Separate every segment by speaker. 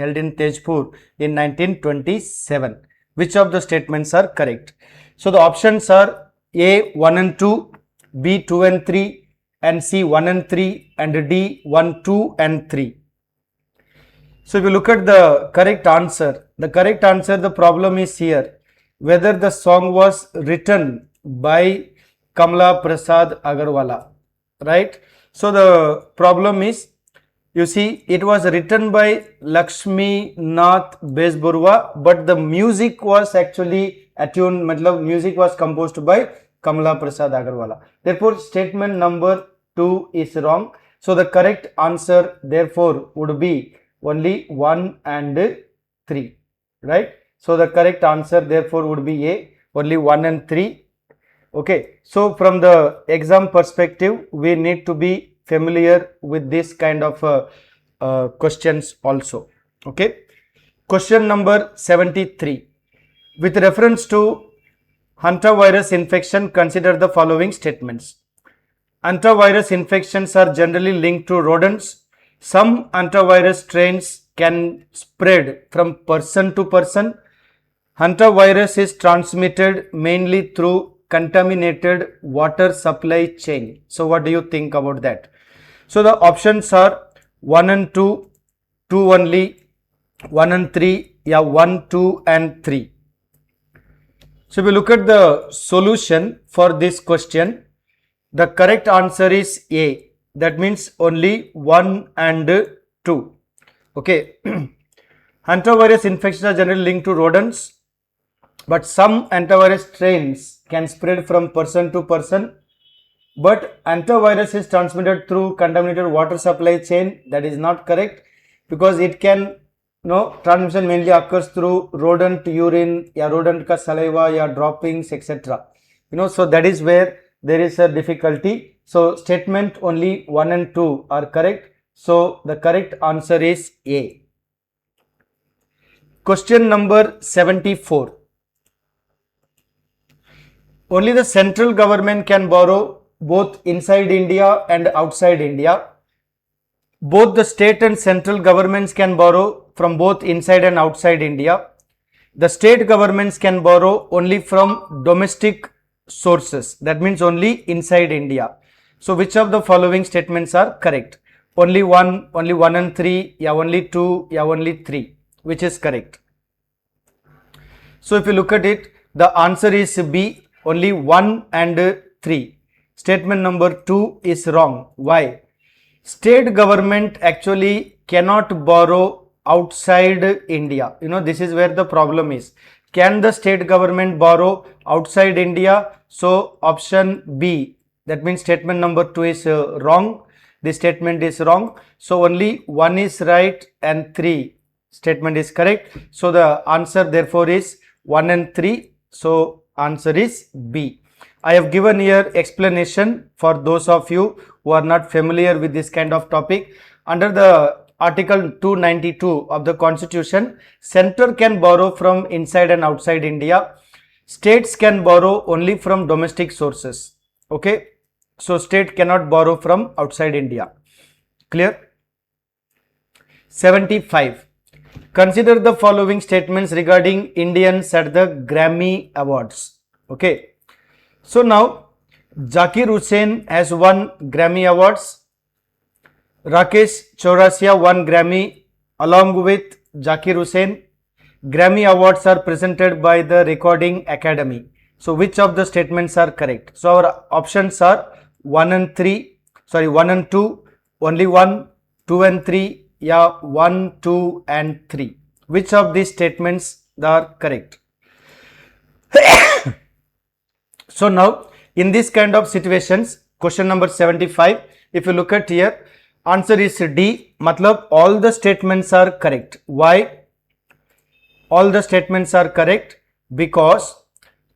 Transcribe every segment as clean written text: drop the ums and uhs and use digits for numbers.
Speaker 1: held in 𝗕žपुर in 1927. Which of the statements are correct? So the options are A 1 and 2, B 2 and 3, and C 1 and 3, and D 1, 2 and 3. So if you look at the correct answer, the problem is here, whether the song was written by 𝗕𝗏𝗏 Agarwala, right? So the problem is, you see, it was written by 𝗥𝗶𝗏𝗏, but the music was actually attuned, music was composed by 𝗕𝗏𝗏 Agarwala. Therefore, statement number 2 is wrong. So the correct answer therefore would be only 1 and 3, right? So the correct answer therefore would be A, only 1 and 3. Okay, so from the exam perspective, we need to be familiar with this kind of questions also. Okay, question number 73. With reference to hantavirus infection, consider the following statements. Hantavirus infections are generally linked to rodents. Some hantavirus strains can spread from person to person. Hantavirus is transmitted mainly through contaminated water supply chain. So what do you think about that? So the options are 1 and 2, 2 only, 1 and 3, 1, 2 and 3. So if we look at the solution for this question, the correct answer is A. That means only 1 and 2. Okay. Hantavirus infections are generally linked to rodents, but some hantavirus strains can spread from person to person. But hantavirus is transmitted through contaminated water supply chain. That is not correct, because it can, transmission mainly occurs through rodent urine, rodent ka saliva, droppings, etc. So that is where there is a difficulty. So statement only 1 and 2 are correct. So the correct answer is A. Question number 74. Only the central government can borrow both inside India and outside India. Both the state and central governments can borrow from both inside and outside India. The state governments can borrow only from domestic sources. That means only inside India. So which of the following statements are correct? Only 1 and 3, only 2, only 3. Which is correct? So if you look at it, the answer is B, only 1 and 3. Statement number 2 is wrong. Why? State government actually cannot borrow outside India. This is where the problem is. Can the state government borrow outside India? So option B, that means statement number 2 is wrong. This statement is wrong. So only 1 is right and 3 statement is correct. So the answer therefore is 1 and 3. So answer is B. I have given here explanation for those of you who are not familiar with this kind of topic. Under the Article 292 of the Constitution, center can borrow from inside and outside India. States can borrow only from domestic sources. Okay. So state cannot borrow from outside India. Clear? 75. Consider the following statements regarding Indians at the Grammy Awards. Okay. So now 𝗔𝗣𝗏𝗏 has won Grammy Awards. 𝗕ह्ः𝗸𝗶𝗶 won Grammy along with 𝗔𝗣𝗏𝗏. Grammy Awards are presented by the Recording Academy. So which of the statements are correct? So our options are 1 and 2, only 1, 2 and 3, yeah, 1, 2 and 3. Which of these statements are correct? So now in this kind of situations, question number 75, if you look at here, answer is D, matlab all the statements are correct. Why? All the statements are correct because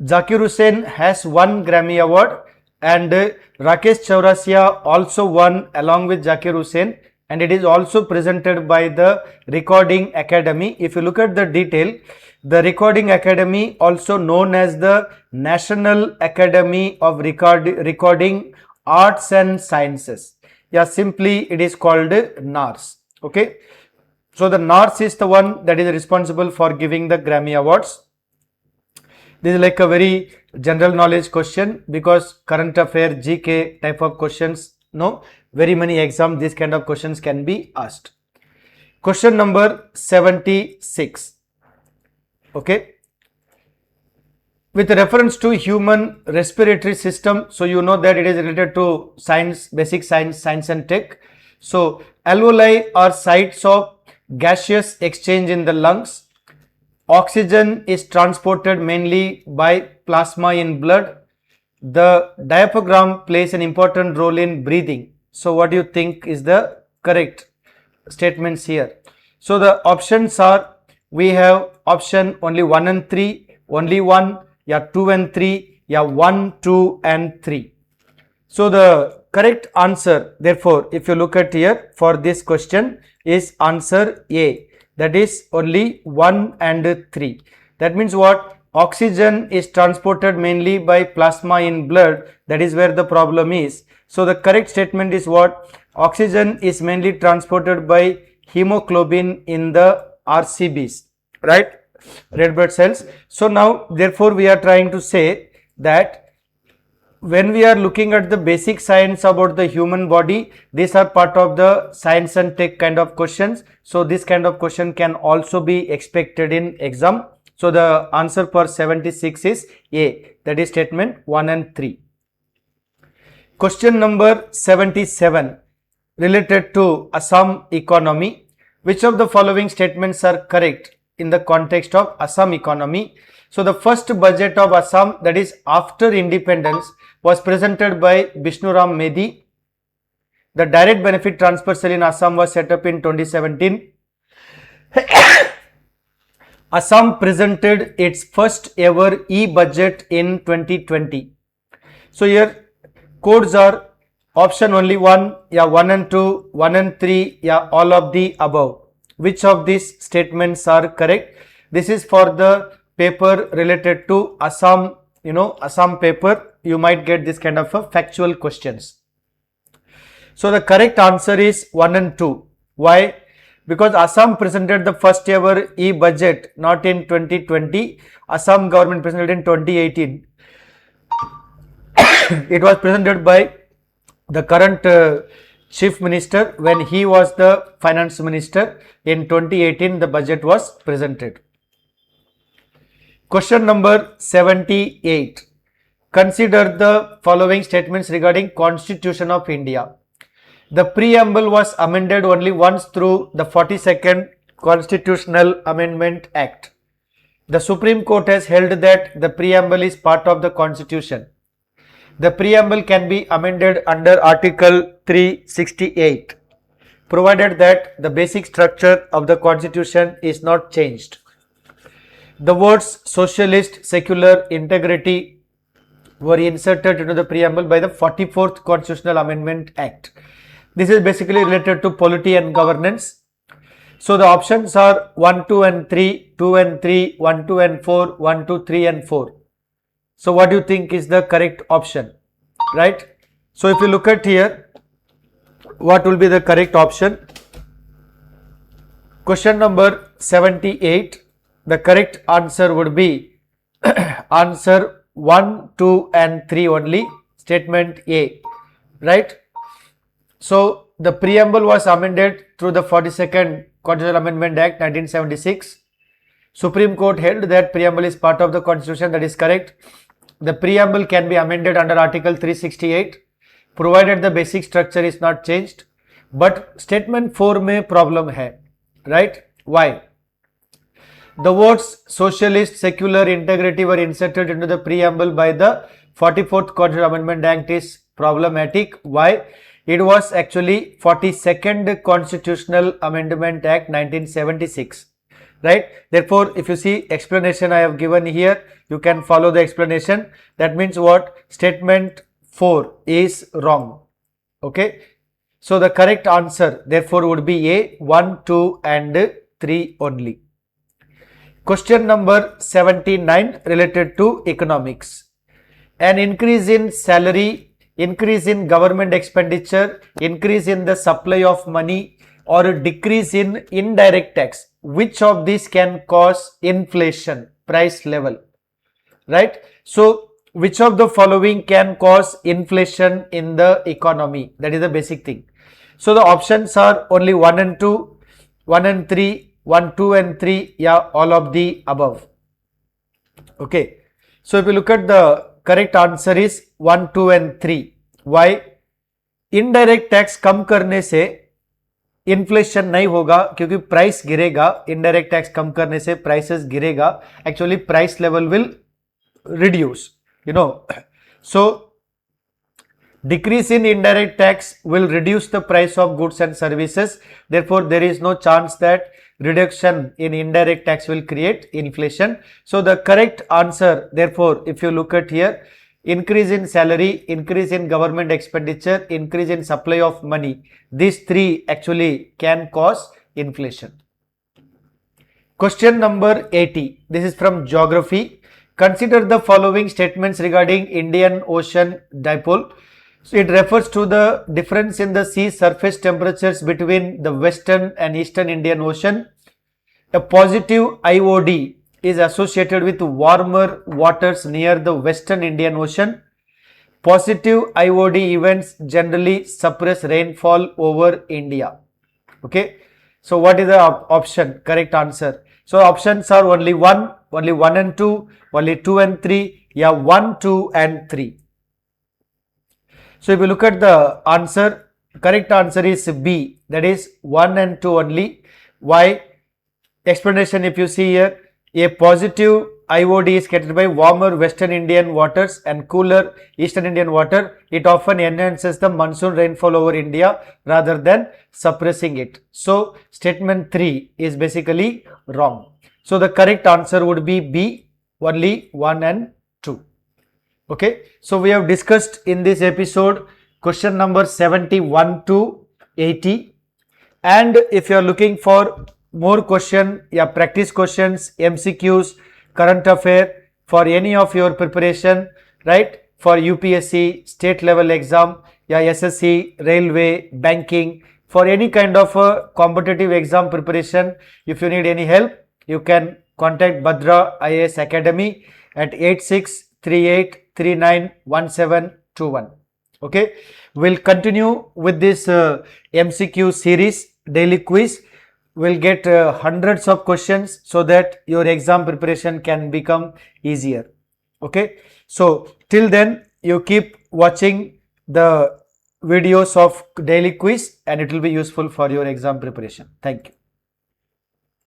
Speaker 1: 𝗔𝗣𝗏𝗏 has won Grammy Award and 𝗕ह्ः𝗸𝗏𝗏 also won along with 𝗔𝗣𝗏𝗏, and it is also presented by the Recording Academy. If you look at the detail, the Recording Academy, also known as the National Academy of Recording Arts and Sciences. Yeah, simply it is called NARS. Okay. So the NARS is the one that is responsible for giving the Grammy Awards. This is like a very general knowledge question because current affair GK type of questions, no, very many exams this kind of questions can be asked. Question number 76. Okay. With reference to human respiratory system, so you know that it is related to science, basic science and tech. So alveoli are sites of gaseous exchange in the lungs. Oxygen is transported mainly by plasma in blood. The diaphragm plays an important role in breathing. So what do you think is the correct statements here? So the options are, we have option only 1 and 3, only 1, yeah, 2 and 3, yeah, 1, 2 and 3. So the correct answer, therefore, if you look at here for this question is answer A, that is only 1 and 3. That means what? Oxygen is transported mainly by plasma in blood. That is where the problem is. So the correct statement is what? Oxygen is mainly transported by hemoglobin in the RCBs, right? Red blood cells. So now therefore we are trying to say that when we are looking at the basic science about the human body, these are part of the science and tech kind of questions. So this kind of question can also be expected in exam. So the answer for 76 is A, that is statement 1 and 3. Question number 77 related to Assam economy. Which of the following statements are correct in the context of Assam economy? So the first budget of Assam, that is after independence, was presented by 𝗵𝗔𝗏𝗵𝗍𝗍. The direct benefit transfer cell in Assam was set up in 2017. Assam presented its first ever e-budget in 2020. So here codes are option only 1, yeah, 1 and 2, 1 and 3, yeah, all of the above. Which of these statements are correct? This is for the paper related to Assam, Assam paper. You might get this kind of a factual questions. So the correct answer is 1 and 2. Why? Because Assam presented the first ever e-budget not in 2020. Assam government presented in 2018. It was presented by the current chief minister when he was the finance minister. In 2018 the budget was presented. Question number 78. Consider the following statements regarding Constitution of India. The preamble was amended only once through the 42nd Constitutional Amendment Act. The Supreme Court has held that the preamble is part of the Constitution. The preamble can be amended under Article 368, provided that the basic structure of the Constitution is not changed. The words socialist, secular, integrity were inserted into the preamble by the 44th Constitutional Amendment Act. This is basically related to polity and governance. So the options are 1, 2 and 3, 2 and 3, 1, 2 and 4, 1, 2, 3 and 4. So what do you think is the correct option, right? So if you look at here, what will be the correct option? Question number 78, the correct answer would be answer 1, 2 and 3 only, statement A, right? So the preamble was amended through the 42nd Constitutional Amendment Act 1976. Supreme Court held that preamble is part of the Constitution. That is correct. The preamble can be amended under Article 368 provided the basic structure is not changed. But statement 4 में problem है, right? Why? The words socialist, secular, integrity were inserted into the preamble by the 44th Constitutional Amendment Act is problematic. Why? It was actually 42nd Constitutional Amendment Act 1976, right? Therefore, if you see explanation I have given here, you can follow the explanation. That means what? Statement 4 is wrong. Okay. So the correct answer therefore would be A, 1, 2 and 3 only. Question number 79 related to economics. An increase in salary, increase in government expenditure, increase in the supply of money or a decrease in indirect tax. Which of these can cause inflation, price level, right? So which of the following can cause inflation in the economy? That is the basic thing. So the options are only 1 and 2, 1 and 3, 1, 2 and 3, yeah, all of the above. Okay. So if you look at the correct answer is 1, 2 and 3. Why? Indirect tax कम करने से inflation नहीं होगा क्योंकि price गिरेगा. Indirect tax कम करने से prices गिरेगा. Actually price level will reduce, you know. So decrease in indirect tax will reduce the price of goods and services. Therefore, there is no chance that reduction in indirect tax will create inflation. So the correct answer, therefore, if you look at here, increase in salary, increase in government expenditure, increase in supply of money, these three actually can cause inflation. Question number 80. This is from geography. Consider the following statements regarding Indian Ocean dipole. So it refers to the difference in the sea surface temperatures between the western and eastern Indian Ocean. A positive IOD is associated with warmer waters near the western Indian Ocean. Positive IOD events generally suppress rainfall over India. Okay. So what is the option? Correct answer. So options are only 1 and 2, only 2 and 3, yeah, 1, 2 and 3. So if you look at the answer, correct answer is B, that is 1 and 2 only. Why? Explanation if you see here, a positive IOD is created by warmer western Indian waters and cooler eastern Indian water. It often enhances the monsoon rainfall over India rather than suppressing it. So statement 3 is basically wrong. So the correct answer would be B, only 1 and 2. Okay. So we have discussed in this episode question number 71 to 80. And if you are looking for more practice questions, MCQs, current affair for any of your preparation, right? For UPSC, state level exam, SSC, railway, banking, for any kind of a competitive exam preparation, if you need any help, you can contact Bhadra IAS Academy at 8638391721. Okay, we'll continue with this MCQ series, daily quiz. We'll get hundreds of questions so that your exam preparation can become easier. Okay, so till then you keep watching the videos of daily quiz and it will be useful for your exam preparation. Thank you.